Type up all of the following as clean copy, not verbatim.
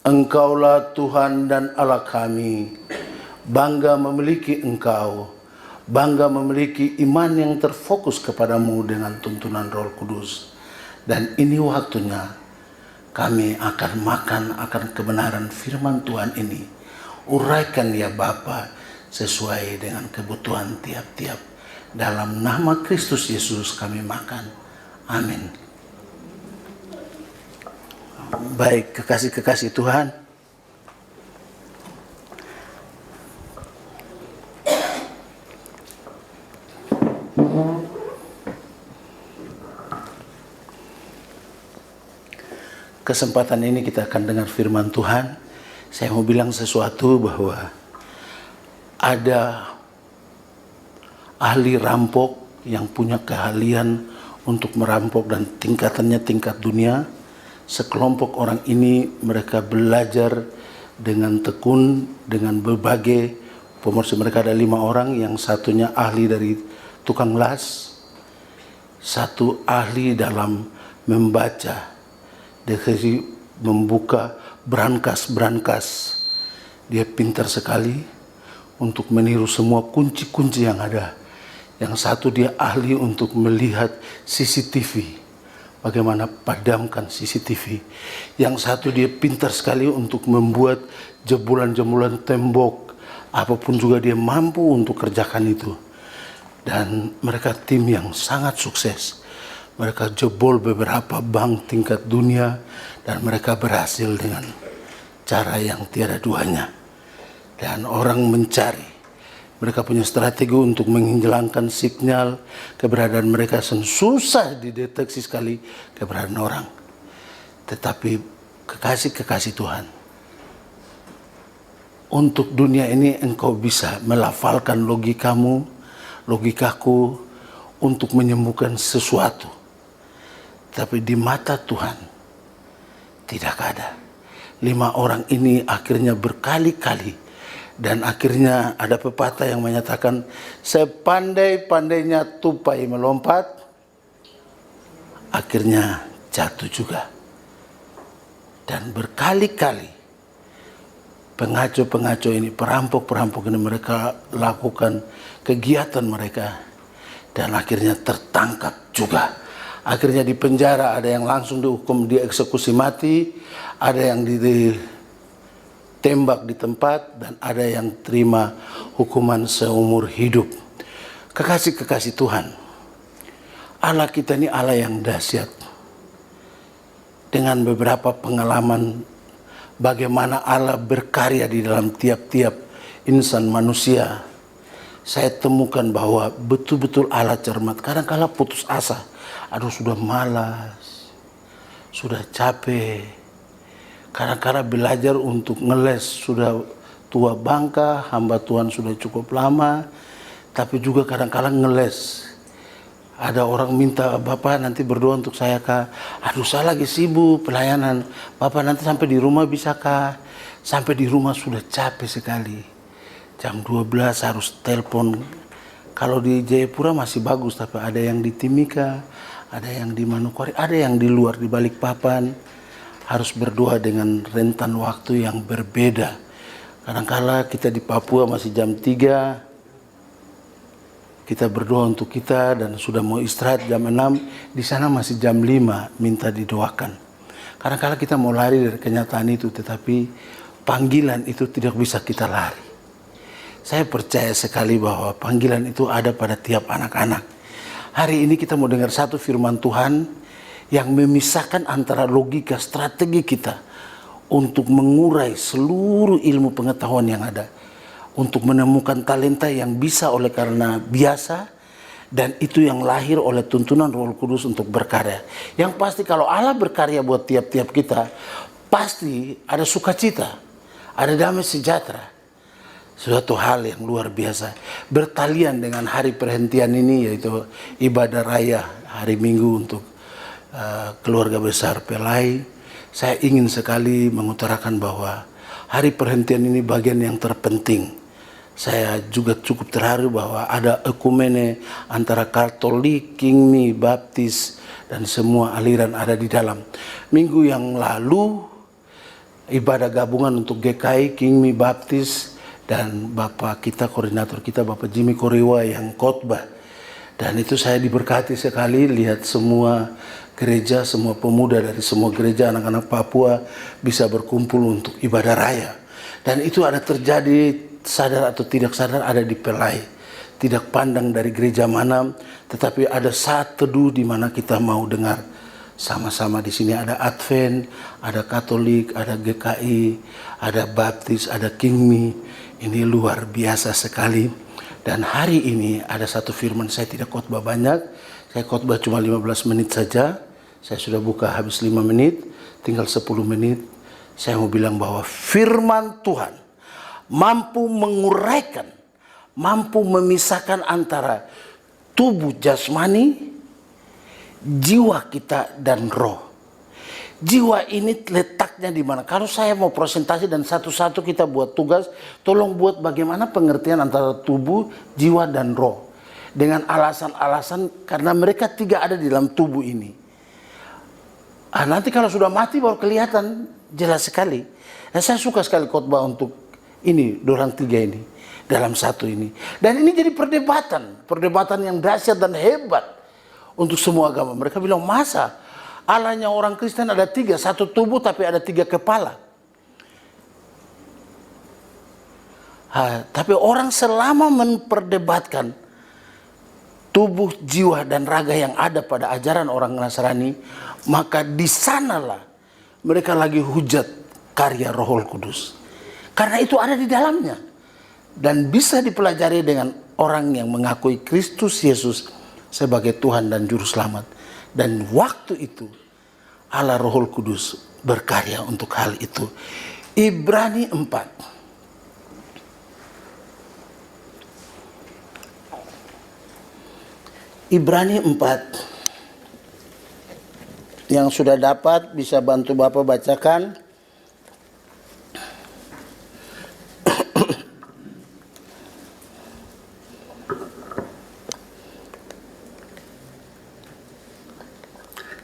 Engkaulah Tuhan dan Allah kami. Bangga memiliki Engkau. Bangga memiliki iman yang terfokus kepadamu dengan tuntunan Roh Kudus. Dan ini waktunya kami akan makan akan kebenaran firman Tuhan ini. Uraikan ya Bapa sesuai dengan kebutuhan tiap-tiap. Dalam nama Kristus Yesus kami makan. Amin. Baik, kekasih-kekasih Tuhan, kesempatan ini kita akan dengar firman Tuhan. Saya mau bilang sesuatu bahwa ada ahli rampok yang punya keahlian untuk merampok dan tingkatannya tingkat dunia. Sekelompok orang ini mereka belajar dengan tekun, dengan berbagai promosi. Mereka ada 5 orang, yang satunya ahli dari tukang las, satu ahli dalam membaca, dari membuka brankas. Dia pintar sekali untuk meniru semua kunci-kunci yang ada. Yang satu dia ahli untuk melihat CCTV. Bagaimana padamkan CCTV. Yang satu dia pintar sekali untuk membuat jebolan-jebolan tembok. Apapun juga dia mampu untuk kerjakan itu. Dan mereka tim yang sangat sukses. Mereka jebol beberapa bank tingkat dunia. Dan mereka berhasil dengan cara yang tiada duanya. Dan orang mencari. Mereka punya strategi untuk menghilangkan sinyal keberadaan mereka. Susah dideteksi sekali keberadaan orang. Tetapi kekasih-kekasih Tuhan, untuk dunia ini engkau bisa melafalkan logikamu, logikaku untuk menyembuhkan sesuatu. Tapi di mata Tuhan tidak ada. 5 orang ini akhirnya berkali-kali. Dan akhirnya ada pepatah yang menyatakan, sepandai-pandainya tupai melompat, akhirnya jatuh juga. Dan berkali-kali pengaco-pengaco ini, perampok-perampok ini, mereka lakukan kegiatan mereka. Dan akhirnya tertangkap juga. Akhirnya di penjara, ada yang langsung dihukum, dieksekusi mati, ada yang tembak di tempat, dan ada yang terima hukuman seumur hidup. Kekasih-kekasih Tuhan, Allah kita ini Allah yang dahsyat. Dengan beberapa pengalaman bagaimana Allah berkarya di dalam tiap-tiap insan manusia, saya temukan bahwa betul-betul Allah cermat. Kadang-kala putus asa, aduh sudah malas, sudah capek. Kadang-kadang belajar untuk ngeles, sudah tua bangka, hamba Tuhan sudah cukup lama, tapi juga kadang-kadang ngeles. Ada orang minta, Bapak nanti berdoa untuk saya kah? Aduh saya lagi sibuk pelayanan, Bapak nanti sampai di rumah bisa kah? Sampai di rumah sudah capek sekali. Jam 12 harus telepon. Kalau di Jayapura masih bagus, tapi ada yang di Timika, ada yang di Manokwari, ada yang di luar, di Balikpapan. Harus berdoa dengan rentan waktu yang berbeda. Kadang-kala kita di Papua masih jam 3, kita berdoa untuk kita dan sudah mau istirahat jam 6, di sana masih jam 5 minta didoakan. Kadang-kala kita mau lari dari kenyataan itu, tetapi panggilan itu tidak bisa kita lari. Saya percaya sekali bahwa panggilan itu ada pada tiap anak-anak. Hari ini kita mau dengar satu firman Tuhan yang memisahkan antara logika strategi kita untuk mengurai seluruh ilmu pengetahuan yang ada, untuk menemukan talenta yang bisa oleh karena biasa, dan itu yang lahir oleh tuntunan Roh Kudus untuk berkarya. Yang pasti kalau Allah berkarya buat tiap-tiap kita, pasti ada sukacita, ada damai sejahtera. Suatu hal yang luar biasa. Bertalian dengan hari perhentian ini, yaitu ibadah raya hari Minggu untuk keluarga besar Pelai. Saya ingin sekali mengutarakan bahwa hari perhentian ini bagian yang terpenting. Saya juga cukup terharu bahwa ada ekumene antara Katolik, Kingmi, Baptis, dan semua aliran ada di dalam. Minggu yang lalu ibadah gabungan untuk GKI, Kingmi Baptis, dan Bapak kita, koordinator kita, Bapak Jimmy Korewa yang khotbah. Dan itu saya diberkati sekali lihat semua gereja, semua pemuda dari semua gereja, anak-anak Papua bisa berkumpul untuk ibadah raya. Dan itu ada terjadi, sadar atau tidak sadar, ada di Pelai. Tidak pandang dari gereja mana, tetapi ada saat teduh di mana kita mau dengar sama-sama. Di sini ada Advent, ada Katolik, ada GKI, ada Baptis, ada Kingmi. Ini luar biasa sekali. Dan hari ini ada satu firman, saya tidak khotbah banyak, saya khotbah cuma 15 menit saja. Saya sudah buka habis 5 menit, tinggal 10 menit. Saya mau bilang bahwa firman Tuhan mampu menguraikan, mampu memisahkan antara tubuh jasmani, jiwa kita, dan roh. Jiwa ini letaknya di mana? Kalau saya mau presentasi dan satu-satu kita buat tugas, tolong buat bagaimana pengertian antara tubuh, jiwa, dan roh. Dengan alasan-alasan karena mereka tiga ada di dalam tubuh ini. Nanti kalau sudah mati baru kelihatan jelas sekali. Dan saya suka sekali khotbah untuk ini, dorang tiga ini, dalam satu ini. Dan ini jadi perdebatan yang dahsyat dan hebat untuk semua agama. Mereka bilang, masa Allahnya orang Kristen ada tiga, satu tubuh tapi ada tiga kepala. Tapi orang selama memperdebatkan tubuh, jiwa, dan raga yang ada pada ajaran orang Nasrani, maka di sanalah mereka lagi hujat karya Roh Kudus. Karena itu ada di dalamnya. Dan bisa dipelajari dengan orang yang mengakui Kristus Yesus sebagai Tuhan dan Juru Selamat. Dan waktu itu Allah Roh Kudus berkarya untuk hal itu. Ibrani 4. Ibrani 4. Yang sudah dapat bisa bantu Bapak bacakan.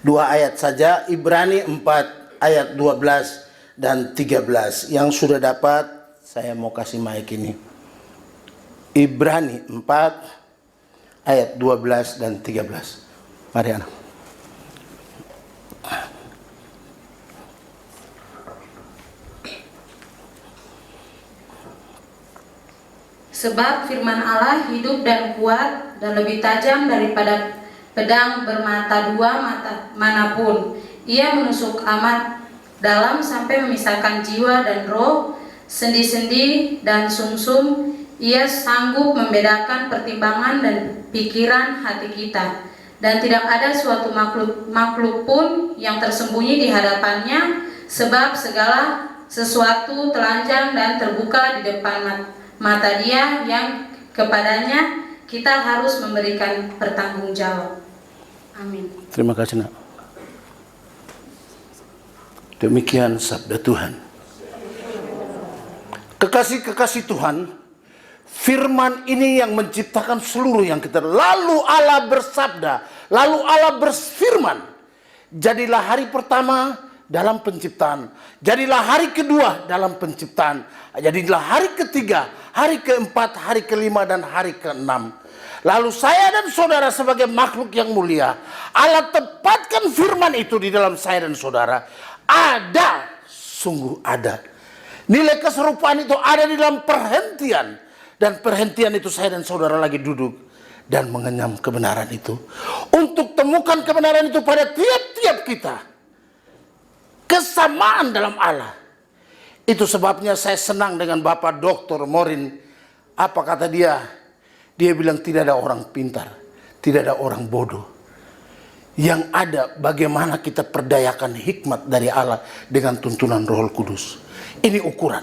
Dua ayat saja, Ibrani 4 ayat 12 dan 13. Yang sudah dapat, saya mau kasih mic ini. Ibrani 4 ayat 12 dan 13. Mari anak. Sebab firman Allah hidup dan kuat dan lebih tajam daripada pedang bermata dua manapun. Ia menusuk amat dalam sampai memisahkan jiwa dan roh, sendi-sendi dan sumsum. Ia sanggup membedakan pertimbangan dan pikiran hati kita. Dan tidak ada suatu makhluk pun yang tersembunyi di hadapannya, sebab segala sesuatu telanjang dan terbuka di depan mata Dia yang kepadanya kita harus memberikan pertanggungjawab. Amin. Terima kasih, Nak. Demikian sabda Tuhan. Kekasih-kekasih Tuhan, firman ini yang menciptakan seluruh yang kita. Lalu Allah bersabda, lalu Allah berfirman, jadilah hari pertama dalam penciptaan, jadilah hari kedua dalam penciptaan, jadilah hari ketiga, hari keempat, hari kelima, dan hari keenam. Lalu saya dan saudara sebagai makhluk yang mulia, Allah tepatkan firman itu di dalam saya dan saudara. Ada, sungguh ada. Nilai keserupaan itu ada di dalam perhentian. Dan perhentian itu saya dan saudara lagi duduk dan mengenyam kebenaran itu. Untuk temukan kebenaran itu pada tiap-tiap kita. Kesamaan dalam Allah. Itu sebabnya saya senang dengan Bapak Dr. Morin. Apa kata dia? Dia bilang tidak ada orang pintar, tidak ada orang bodoh. Yang ada bagaimana kita perdayakan hikmat dari Allah dengan tuntunan Roh Kudus. Ini ukuran.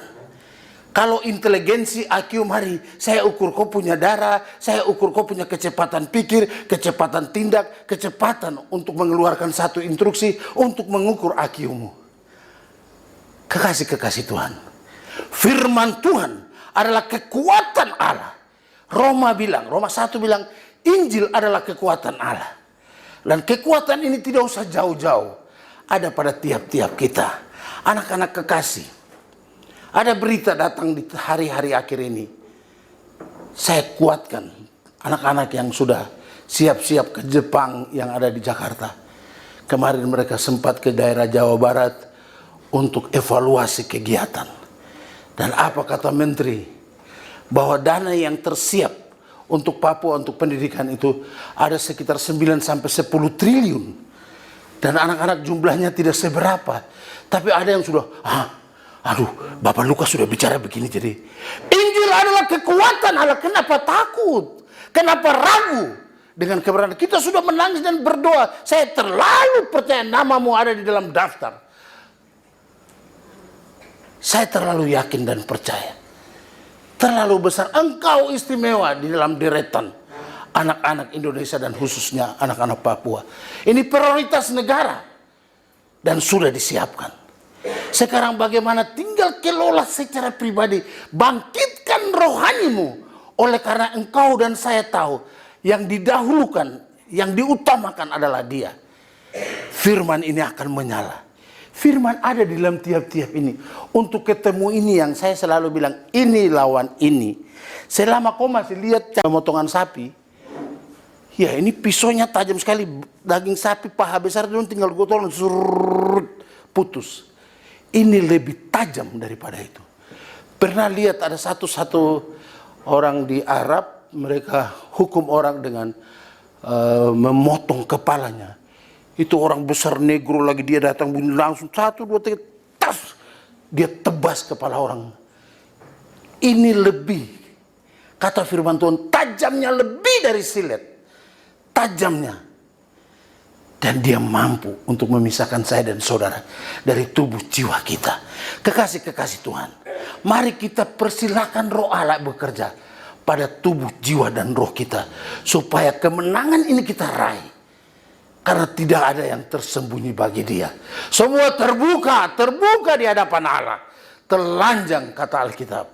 Kalau inteligensi IQ, mari saya ukur kau punya darah, saya ukur kau punya kecepatan pikir, kecepatan tindak, kecepatan untuk mengeluarkan satu instruksi, untuk mengukur IQ-mu. Kekasih-kekasih Tuhan, firman Tuhan adalah kekuatan Allah. Roma 1 bilang, Injil adalah kekuatan Allah. Dan kekuatan ini tidak usah jauh-jauh. Ada pada tiap-tiap kita. Anak-anak kekasih. Ada berita datang di hari-hari akhir ini. Saya kuatkan anak-anak yang sudah siap-siap ke Jepang yang ada di Jakarta. Kemarin mereka sempat ke daerah Jawa Barat untuk evaluasi kegiatan. Dan apa kata Menteri? Bahwa dana yang tersiap untuk Papua, untuk pendidikan itu ada sekitar 9 sampai 10 triliun. Dan anak-anak jumlahnya tidak seberapa. Tapi ada yang sudah, Bapak Lukas sudah bicara begini, jadi Injil adalah kekuatan Allah. Kenapa takut? Kenapa ragu dengan kebenaran? Kita sudah menangis dan berdoa. Saya terlalu percaya namamu ada di dalam daftar. Saya terlalu yakin dan percaya. Terlalu besar. Engkau istimewa di dalam deretan anak-anak Indonesia dan khususnya anak-anak Papua. Ini prioritas negara dan sudah disiapkan. Sekarang bagaimana tinggal kelola secara pribadi. Bangkitkan rohanimu. Oleh karena engkau dan saya tahu yang didahulukan, yang diutamakan adalah Dia. Firman ini akan menyala. Firman ada di dalam tiap-tiap ini. Untuk ketemu ini yang saya selalu bilang, ini lawan ini. Selama kau masih lihat pemotongan sapi, ya ini pisaunya tajam sekali. Daging sapi paha besar itu tinggal gotong putus. Ini lebih tajam daripada itu. Pernah lihat ada satu orang di Arab, mereka hukum orang dengan memotong kepalanya. Itu orang besar negro lagi, dia datang bunyi langsung 1, 2, 3, tas. Dia tebas kepala orang. Ini lebih, kata firman Tuhan, tajamnya lebih dari silet. Tajamnya. Dan Dia mampu untuk memisahkan saya dan saudara dari tubuh jiwa kita. Kekasih-kekasih Tuhan, mari kita persilakan Roh Allah bekerja pada tubuh, jiwa, dan roh kita. Supaya kemenangan ini kita raih. Karena tidak ada yang tersembunyi bagi Dia. Semua terbuka di hadapan Allah. Telanjang, kata Alkitab.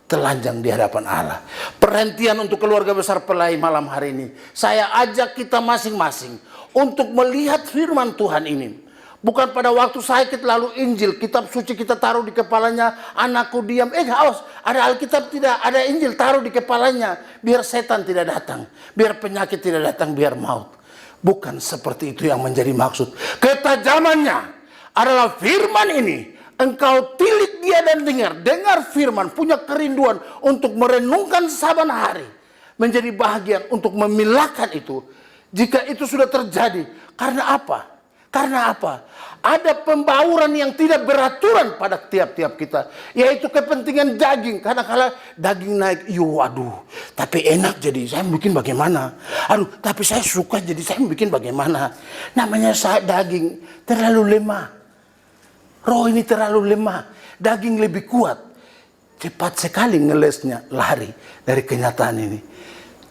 Telanjang di hadapan Allah. Perhentian untuk keluarga besar Pelai malam hari ini. Saya ajak kita masing-masing untuk melihat firman Tuhan ini. Bukan pada waktu sakit lalu Injil, kitab suci kita taruh di kepalanya, anakku diam. Awas, ada Alkitab tidak, ada Injil taruh di kepalanya. Biar setan tidak datang, biar penyakit tidak datang, biar maut. Bukan seperti itu yang menjadi maksud. Ketajamannya adalah firman ini. Engkau tilik dia dan dengar firman, punya kerinduan untuk merenungkan saban hari. Menjadi bahagian untuk memilahkan itu. Jika itu sudah terjadi, karena apa? Karena apa? Ada pembauran yang tidak beraturan pada tiap-tiap kita, yaitu kepentingan daging. Kadang-kala daging naik, waduh, tapi enak jadi saya bikin bagaimana? Aduh, tapi saya suka jadi saya bikin bagaimana? Namanya daging terlalu lemah. Roh ini terlalu lemah, daging lebih kuat. Cepat sekali ngelesnya, lari dari kenyataan ini.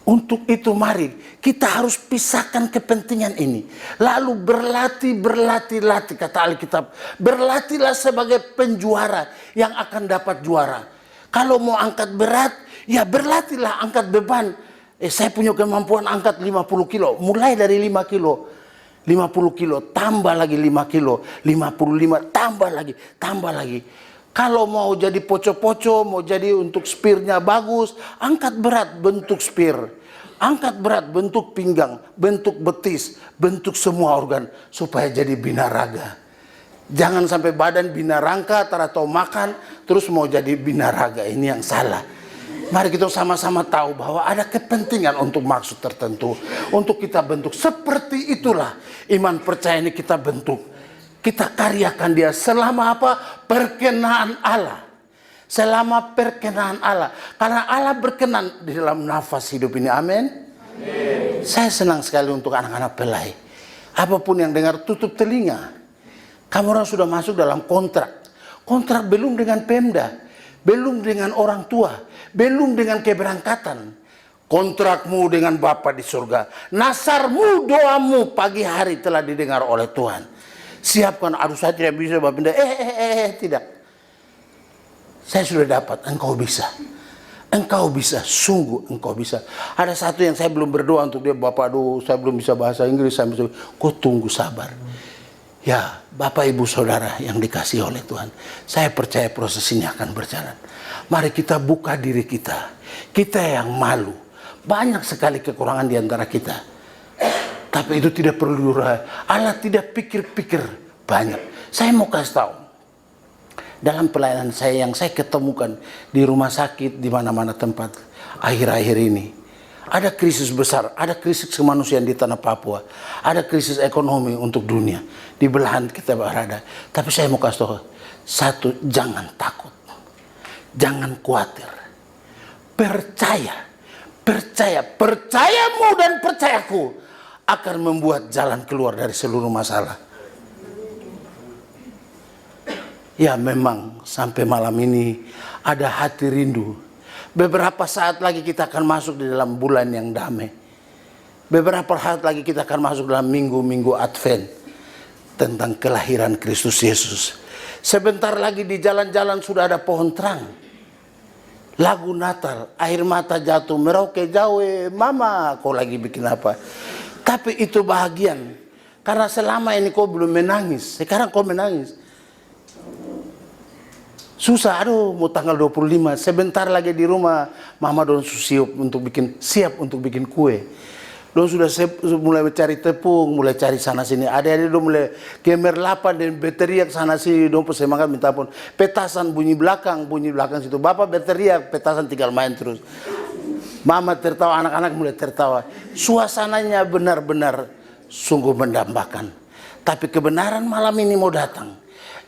Untuk itu mari kita harus pisahkan kepentingan ini. Lalu berlatih kata Alkitab. Berlatihlah sebagai penjuara yang akan dapat juara. Kalau mau angkat berat, ya berlatihlah angkat beban. Saya punya kemampuan angkat 50 kilo. Mulai dari 5 kilo. 50 kilo, tambah lagi 5 kilo. 55, tambah lagi. Kalau mau jadi poco-poco, mau jadi untuk spirnya bagus, angkat berat bentuk spir. Angkat berat bentuk pinggang, bentuk betis, bentuk semua organ. Supaya jadi binaraga. Jangan sampai badan binarangka, tahu makan, terus mau jadi binaraga. Ini yang salah. Mari kita sama-sama tahu bahwa ada kepentingan untuk maksud tertentu. Untuk kita bentuk. Seperti itulah iman percaya ini kita bentuk. Kita karyakan dia selama apa? Perkenaan Allah. Selama perkenaan Allah. Karena Allah berkenan di dalam nafas hidup ini. Amin. Saya senang sekali untuk anak-anak Pelai. Apapun yang dengar, tutup telinga. Kamu orang sudah masuk dalam kontrak. Kontrak belum dengan Pemda. Belum dengan orang tua. Belum dengan keberangkatan. Kontrakmu dengan Bapa di surga. Nasarmu, doamu pagi hari telah didengar oleh Tuhan. Siapkan, aduh saya tidak bisa Bapak Pindah. Tidak. Saya sudah dapat, engkau bisa. Engkau bisa, sungguh engkau bisa. Ada satu yang saya belum berdoa untuk dia, Bapak, aduh saya belum bisa bahasa Inggris. Kau tunggu sabar. Ya, Bapak Ibu Saudara yang dikasihi oleh Tuhan, saya percaya proses ini akan berjalan. Mari kita buka diri kita. Kita yang malu. Banyak sekali kekurangan di antara kita. Tapi itu tidak perlu diraih. Allah tidak pikir-pikir banyak. Saya mau kasih tahu. Dalam pelayanan saya yang saya ketemukan di rumah sakit, di mana-mana tempat akhir-akhir ini. Ada krisis besar, ada krisis kemanusiaan di tanah Papua, ada krisis ekonomi untuk dunia, di belahan kita berada. Tapi saya mau kasih tahu, satu, jangan takut, jangan khawatir, percayamu dan percayaku akan membuat jalan keluar dari seluruh masalah. Ya memang sampai malam ini ada hati rindu. Beberapa saat lagi kita akan masuk di dalam bulan yang damai. Beberapa saat lagi kita akan masuk dalam minggu-minggu Advent tentang kelahiran Kristus Yesus. Sebentar lagi di jalan-jalan sudah ada pohon terang. Lagu Natal, air mata jatuh, merauke jauh, mama kau lagi bikin apa? Tapi itu bahagian. Karena selama ini kau belum menangis, sekarang kau menangis. Susah, aduh mau tanggal 25, sebentar lagi di rumah mama don siap untuk bikin kue. Don sudah mulai mencari tepung, mulai cari sana sini. Adik-adik don mulai gemerlapan dan berteriak sana sini, don semangat minta pun. Petasan bunyi belakang situ. Bapak berteriak, petasan tinggal main terus. Mama tertawa, anak-anak mulai tertawa. Suasananya benar-benar sungguh mendambakan. Tapi kebenaran malam ini mau datang.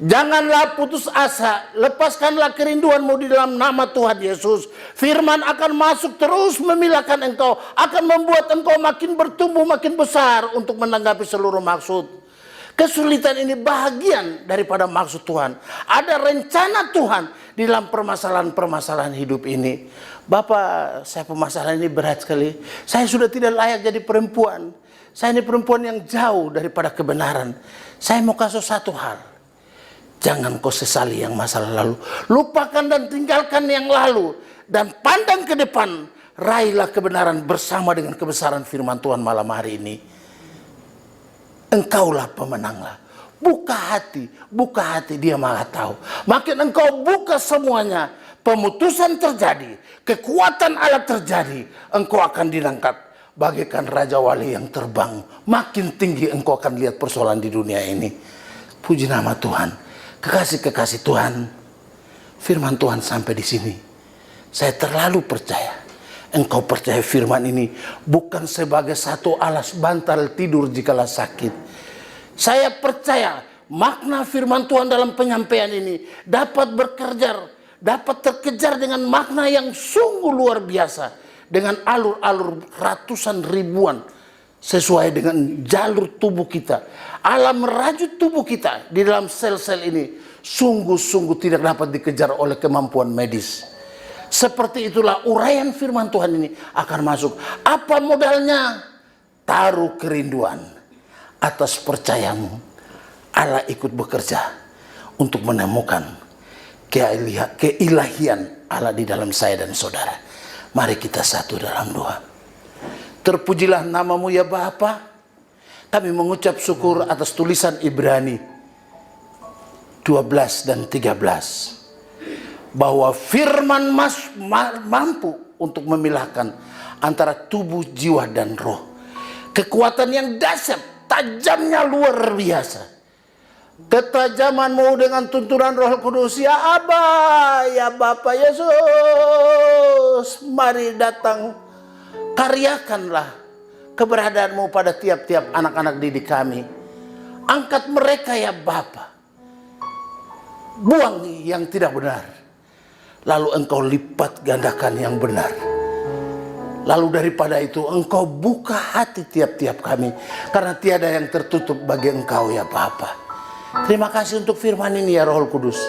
Janganlah putus asa, lepaskanlah kerinduanmu di dalam nama Tuhan Yesus. Firman akan masuk terus memilahkan engkau, akan membuat engkau makin bertumbuh, makin besar untuk menanggapi seluruh maksud. Kesulitan ini bahagian daripada maksud Tuhan. Ada rencana Tuhan di dalam permasalahan-permasalahan hidup ini. Bapak, saya permasalahan ini berat sekali. Saya sudah tidak layak jadi perempuan. Saya ini perempuan yang jauh daripada kebenaran. Saya mau kasih satu hal. Jangan kau sesali yang masa lalu. Lupakan dan tinggalkan yang lalu. Dan pandang ke depan. Raihlah kebenaran bersama dengan kebesaran firman Tuhan malam hari ini. Engkaulah pemenanglah. Buka hati dia malah tahu. Makin engkau buka semuanya, pemutusan terjadi, kekuatan Allah terjadi, engkau akan diangkat bagaikan Raja Wali yang terbang. Makin tinggi engkau akan lihat persoalan di dunia ini. Puji nama Tuhan. Kekasih-kekasih Tuhan, firman Tuhan sampai di sini. Saya terlalu percaya. Engkau percaya firman ini bukan sebagai satu alas bantal tidur jikalau sakit. Saya percaya makna firman Tuhan dalam penyampaian ini dapat terkejar dengan makna yang sungguh luar biasa. Dengan alur-alur ratusan ribuan sesuai dengan jalur tubuh kita. Allah merajut tubuh kita di dalam sel-sel ini sungguh-sungguh tidak dapat dikejar oleh kemampuan medis. Seperti itulah uraian firman Tuhan ini akan masuk. Apa modalnya? Taruh kerinduan atas percayamu. Allah ikut bekerja untuk menemukan keilahian Allah di dalam saya dan saudara. Mari kita satu dalam doa. Terpujilah namamu ya Bapa. Kami mengucap syukur atas tulisan Ibrani 12 dan 13. Bahwa firman mampu untuk memilahkan antara tubuh, jiwa, dan roh. Kekuatan yang dahsyat, tajamnya luar biasa. Ketajamanmu dengan tuntunan Roh Kudus, ya Aba, ya Bapa Yesus, mari datang. Karyakanlah keberadaanmu pada tiap-tiap anak-anak didik kami. Angkat mereka ya Bapa. Buang yang tidak benar. Lalu engkau lipat gandakan yang benar. Lalu daripada itu engkau buka hati tiap-tiap kami. Karena tiada yang tertutup bagi engkau ya Bapa. Terima kasih untuk firman ini ya Roh Kudus.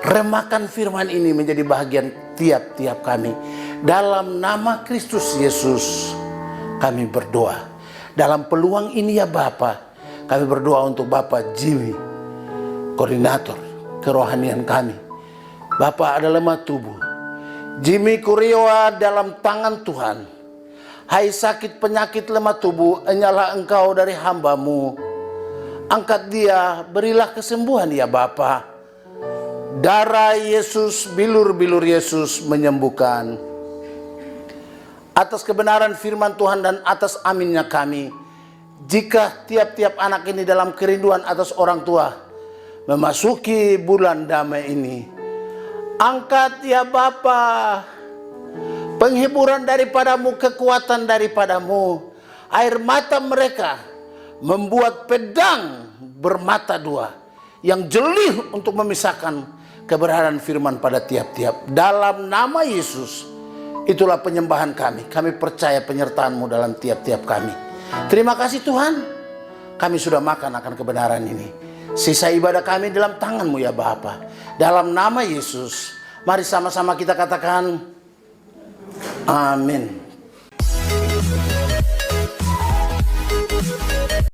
Remakan firman ini menjadi bahagian tiap-tiap kami. Dalam nama Kristus Yesus kami berdoa. Dalam peluang ini ya Bapa, kami berdoa untuk Bapak Jimmy, koordinator kerohanian kami. Bapak ada lemah tubuh. Jimmy Kuriowa dalam tangan Tuhan. Hai sakit penyakit lemah tubuh, enyalah engkau dari hamba-Mu. Angkat dia, berilah kesembuhan ya Bapa. Darah Yesus, bilur-bilur Yesus menyembuhkan. Atas kebenaran firman Tuhan dan atas aminnya kami, jika tiap-tiap anak ini dalam kerinduan atas orang tua memasuki bulan damai ini, angkat ya Bapa penghiburan daripadamu, kekuatan daripadamu. Air mata mereka membuat pedang bermata dua yang jeli untuk memisahkan kebenaran firman pada tiap-tiap. Dalam nama Yesus, itulah penyembahan kami. Kami percaya penyertaan-Mu dalam tiap-tiap kami. Terima kasih Tuhan, kami sudah makan akan kebenaran ini. Sisa ibadah kami dalam tangan-Mu ya Bapa. Dalam nama Yesus, mari sama-sama kita katakan amin.